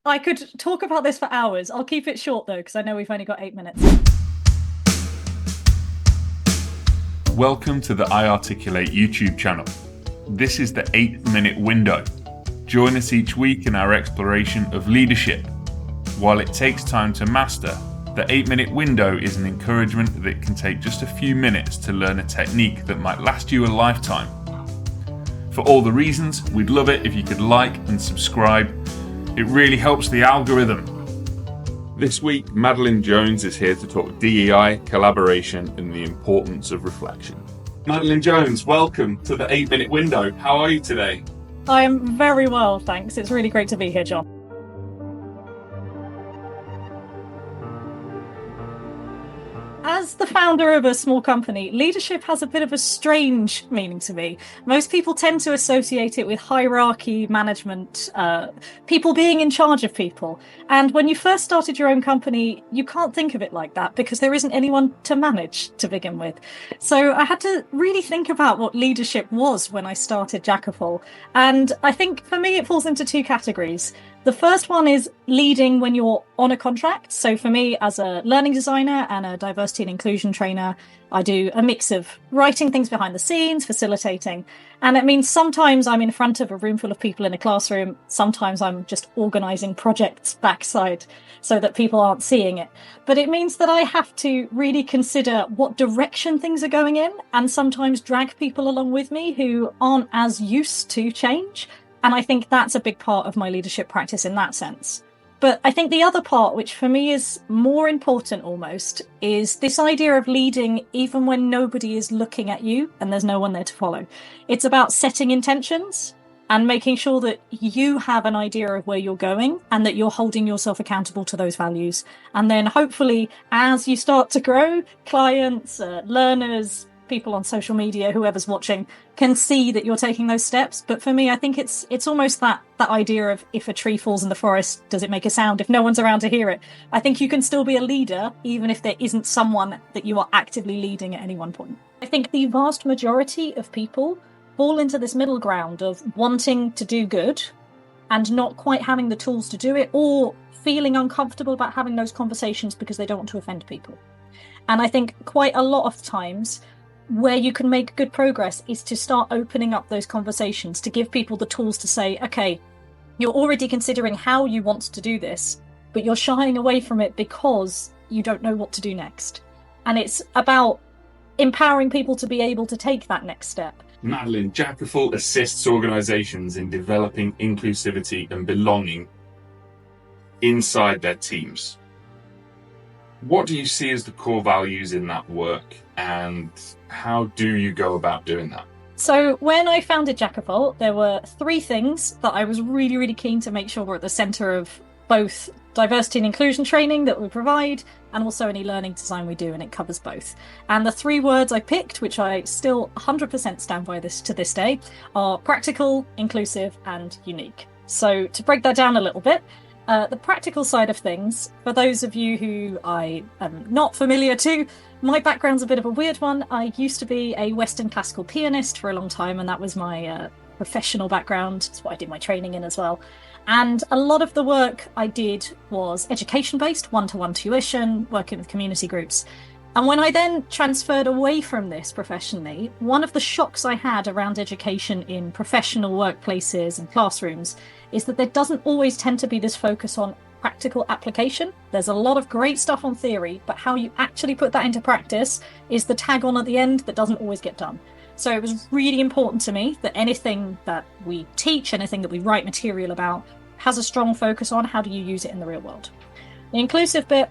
I could talk about this for hours. I'll keep it short though, because I know we've only got 8 minutes. Welcome to the iArticulate YouTube channel. This is the 8-minute window. Join us each week in our exploration of leadership. While it takes time to master, the 8-minute window is an encouragement that can take just a few minutes to learn a technique that might last you a lifetime. For all the reasons, we'd love it if you could like and subscribe. It really helps the algorithm. This week, Madelaine Jones is here to talk DEI, collaboration, and the importance of reflection. Madelaine Jones, welcome to the 8-minute window. How are you today? I am very well, thanks. It's really great to be here, John. As the founder of a small company, leadership has a bit of a strange meaning to me. Most people tend to associate it with hierarchy, management, people being in charge of people. And when you first started your own company, you can't think of it like that because there isn't anyone to manage to begin with. So I had to really think about what leadership was when I started Jackafal. And I think for me, it falls into two categories. The first one is leading when you're on a contract. So for me, as a learning designer and a diversity and inclusion trainer, I do a mix of writing things behind the scenes, facilitating. And it means sometimes I'm in front of a room full of people in a classroom. Sometimes I'm just organizing projects backside so that people aren't seeing it. But it means that I have to really consider what direction things are going in and sometimes drag people along with me who aren't as used to change. And I think that's a big part of my leadership practice in that sense. But I think the other part, which for me is more important almost, is this idea of leading even when nobody is looking at you and there's no one there to follow. It's about setting intentions and making sure that you have an idea of where you're going and that you're holding yourself accountable to those values. And then hopefully, as you start to grow, clients, learners, people on social media, whoever's watching, can see that you're taking those steps. But for me, I think it's almost that idea of if a tree falls in the forest, does it make a sound if no one's around to hear it? I think you can still be a leader even if there isn't someone that you are actively leading at any one point. I think the vast majority of people fall into this middle ground of wanting to do good and not quite having the tools to do it, or feeling uncomfortable about having those conversations because they don't want to offend people. And I think quite a lot of times where you can make good progress is to start opening up those conversations, to give people the tools to say, okay, you're already considering how you want to do this, but you're shying away from it because you don't know what to do next. And it's about empowering people to be able to take that next step. Madelaine, Jackafal assists organizations in developing inclusivity and belonging inside their teams. What do you see as the core values in that work, and how do you go about doing that? So when I founded Jackafal, there were 3 things that I was really, really keen to make sure were at the centre of both diversity and inclusion training that we provide and also any learning design we do, and it covers both. And the 3 words I picked, which I still 100% stand by this to this day, are practical, inclusive and unique. So to break that down a little bit, the practical side of things, for those of you who I am not familiar to, my background's a bit of a weird one. I used to be a Western classical pianist for a long time, and that was my professional background. That's what I did my training in as well. And a lot of the work I did was education-based, one-to-one tuition, working with community groups. And when I then transferred away from this professionally, one of the shocks I had around education in professional workplaces and classrooms is that there doesn't always tend to be this focus on practical application. There's a lot of great stuff on theory, but how you actually put that into practice is the tag on at the end that doesn't always get done. So it was really important to me that anything that we teach, anything that we write material about, has a strong focus on how do you use it in the real world. The inclusive bit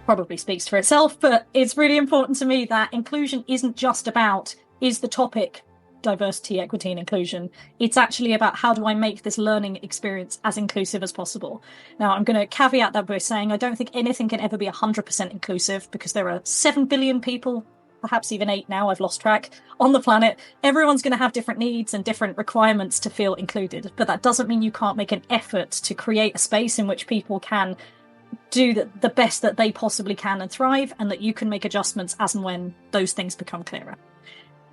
probably speaks for itself, but it's really important to me that inclusion isn't just about, is the topic diversity, equity and inclusion? It's actually about how do I make this learning experience as inclusive as possible. Now, I'm going to caveat that by saying I don't think anything can ever be 100% inclusive because there are 7 billion people, perhaps even 8 now, I've lost track, on the planet. Everyone's going to have different needs and different requirements to feel included, but that doesn't mean you can't make an effort to create a space in which people can do the best that they possibly can and thrive, and that you can make adjustments as and when those things become clearer.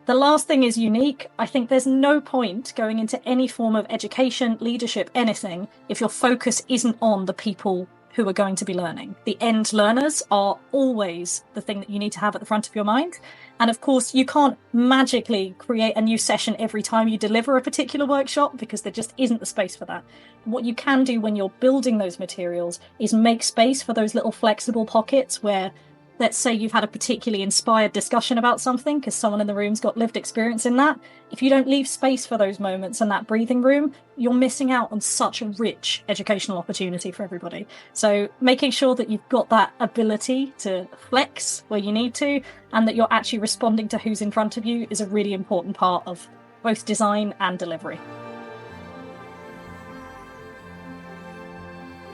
The last thing is unique. I think there's no point going into any form of education, leadership, anything, if your focus isn't on the people who are going to be learning. The end learners are always the thing that you need to have at the front of your mind. And of course, you can't magically create a new session every time you deliver a particular workshop, because there just isn't the space for that. What you can do when you're building those materials is make space for those little flexible pockets where, let's say you've had a particularly inspired discussion about something because someone in the room's got lived experience in that. If you don't leave space for those moments and that breathing room, you're missing out on such a rich educational opportunity for everybody. So making sure that you've got that ability to flex where you need to, and that you're actually responding to who's in front of you, is a really important part of both design and delivery.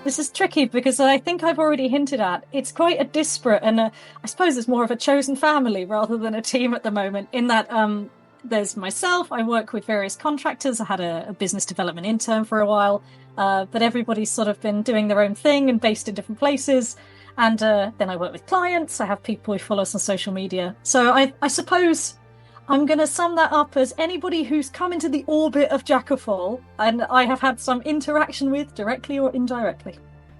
This is tricky because I think I've already hinted at it's quite a disparate, and I suppose it's more of a chosen family rather than a team at the moment, in that there's myself. I work with various contractors. I had a business development intern for a while, but everybody's sort of been doing their own thing and based in different places. And then I work with clients. I have people who follow us on social media. So I suppose I'm going to sum that up as anybody who's come into the orbit of Jackafal and I have had some interaction with, directly or indirectly.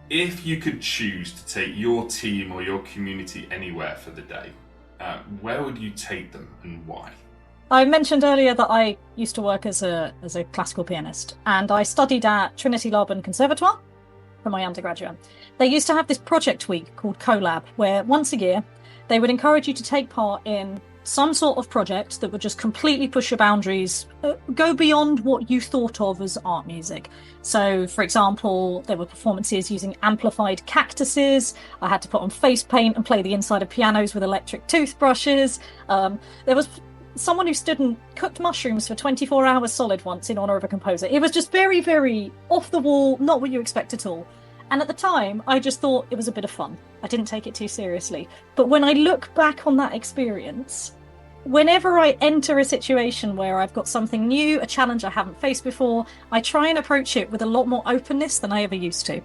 If you could choose to take your team or your community anywhere for the day, where would you take them and why? I mentioned earlier that I used to work as a classical pianist, and I studied at Trinity Laban Conservatoire for my undergraduate. They used to have this project week called CoLab, where once a year they would encourage you to take part in some sort of project that would just completely push your boundaries, go beyond what you thought of as art music. So, for example, there were performances using amplified cactuses. I had to put on face paint and play the inside of pianos with electric toothbrushes. There was someone who stood and cooked mushrooms for 24 hours solid once in honour of a composer. It was just very, very off the wall, not what you expect at all. And at the time, I just thought it was a bit of fun. I didn't take it too seriously. But when I look back on that experience, whenever I enter a situation where I've got something new, a challenge I haven't faced before, I try and approach it with a lot more openness than I ever used to.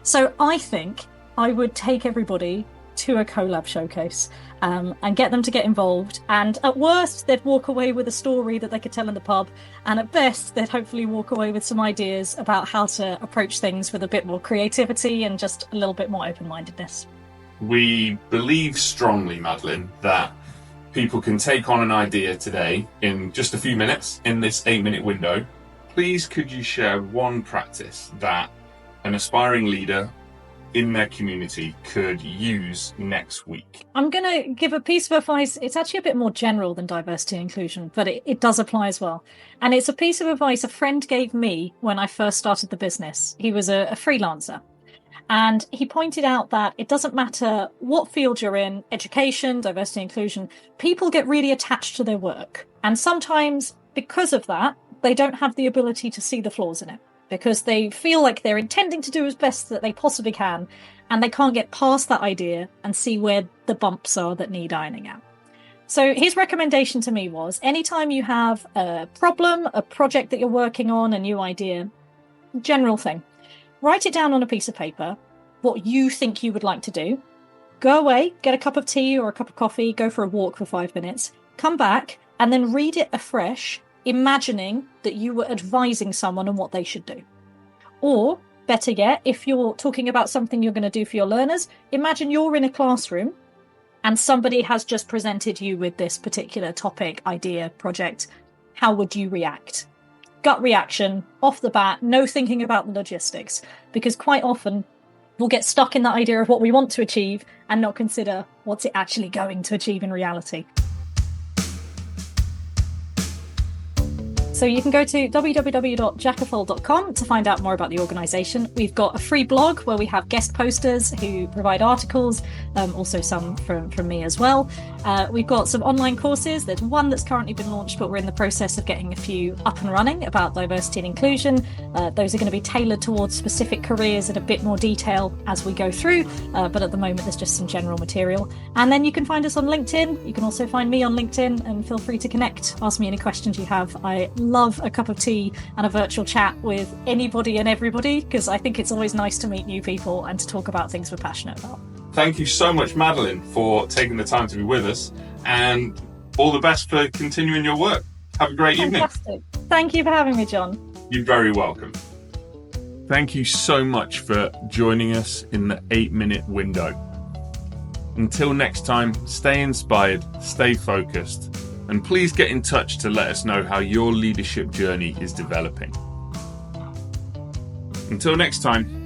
So I think I would take everybody to a collab showcase and get them to get involved. And at worst, they'd walk away with a story that they could tell in the pub. And at best, they'd hopefully walk away with some ideas about how to approach things with a bit more creativity and just a little bit more open-mindedness. We believe strongly, Madelaine, that people can take on an idea today in just a few minutes in this 8-minute window. Please, could you share one practice that an aspiring leader in their community could use next week? I'm going to give a piece of advice. It's actually a bit more general than diversity and inclusion, but it does apply as well. And it's a piece of advice a friend gave me when I first started the business. He was a freelancer. And he pointed out that it doesn't matter what field you're in, education, diversity, inclusion, people get really attached to their work. And sometimes because of that, they don't have the ability to see the flaws in it, because they feel like they're intending to do as best that they possibly can, and they can't get past that idea and see where the bumps are that need ironing out. So his recommendation to me was, anytime you have a problem, a project that you're working on, a new idea, general thing, write it down on a piece of paper, what you think you would like to do. Go away, get a cup of tea or a cup of coffee, go for a walk for 5 minutes, come back, and then read it afresh, imagining that you were advising someone on what they should do. Or, better yet, if you're talking about something you're going to do for your learners, imagine you're in a classroom and somebody has just presented you with this particular topic, idea, project. How would you react? Gut reaction, off the bat, no thinking about the logistics, because quite often we'll get stuck in the idea of what we want to achieve and not consider what's it actually going to achieve in reality. So you can go to www.jackafal.com to find out more about the organisation. We've got a free blog where we have guest posters who provide articles, also some from me as well. We've got some online courses. There's one that's currently been launched, but we're in the process of getting a few up and running about diversity and inclusion. Those are going to be tailored towards specific careers in a bit more detail as we go through, but at the moment there's just some general material. And then you can find us on LinkedIn. You can also find me on LinkedIn, and feel free to connect. Ask me any questions you have. I love a cup of tea and a virtual chat with anybody and everybody, because I think it's always nice to meet new people and to talk about things we're passionate about. Thank you so much, Madelaine, for taking the time to be with us. And all the best for continuing your work. Have a great evening. Fantastic. Thank you for having me, John. You're very welcome. Thank you so much for joining us in the 8-minute window. Until next time, stay inspired, stay focused, and please get in touch to let us know how your leadership journey is developing. Until next time.